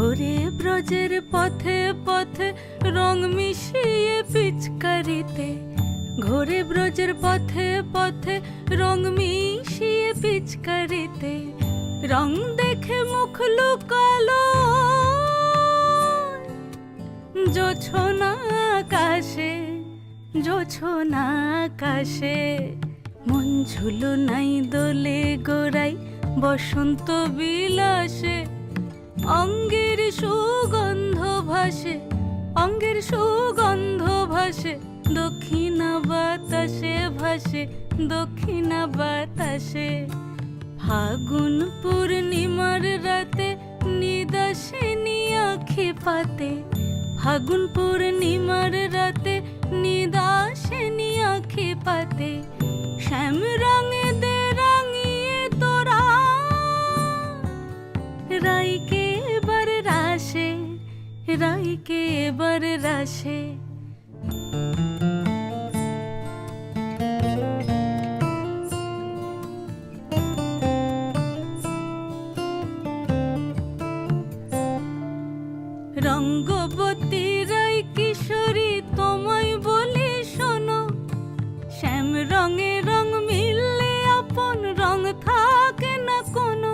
ঘোরে ব্রজের পথে পথে রং মিশিয়ে পিচকারিতে, ঘোরে ব্রজের পথে পথে রং মিশিয়ে পিচকারিতে, রং দেখে মুখ লুকালো জোছনা আকাশে, জোছনা আকাশে। মন ঝুলো নাই দোলে গোড়াই বসন্ত বিলাসে, অঙ্গের সুগন্ধ ভাসে, অঙ্গের সুগন্ধ ভাসে, দক্ষিণা বাতাসে ভাসে, দক্ষিণা বাতাসে। ফাগুন পূর্ণিমার রাতে নিদাসিনী আঁখি পাতে, ফাগুন পূর্ণিমার রাতে নিদাসিনী আঁখি পাতে। শ্যাম রঙে দে রাঙিয়ে তোরা রাইকে এবার রাশে, রাইকে এবার রাশে। রঙ্গবতী রাই কিশোরী তোমায় বলি শোনো, শ্যাম রঙে রং মিললে আপন রং থাকে না কোনো।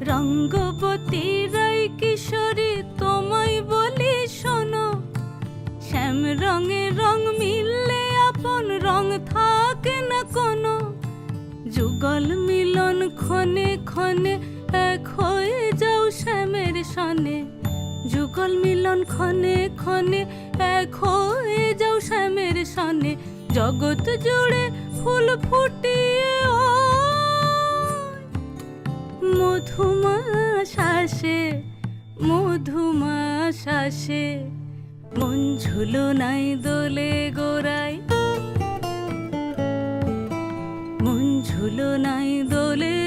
রঙ্গবতী রাই কিশোরী তোমায় বলি শোনো, শ্যাম রঙে রং মিললে আপন রং থাকে না কোনো। যুগল মিলন ক্ষণে ক্ষণে এক হয়ে যাও শ্যামের সনে, যুগল মিলন ক্ষণে ক্ষণে এক হয়ে যাও শ্যামের সনে। জগৎ জুড়ে ফুল ফুটিয়ে মধুমাশাসে, মধুমাশাসে। মন ঝুলো নাই দোলে গোড়াই, মন ঝুলো নাই দোলে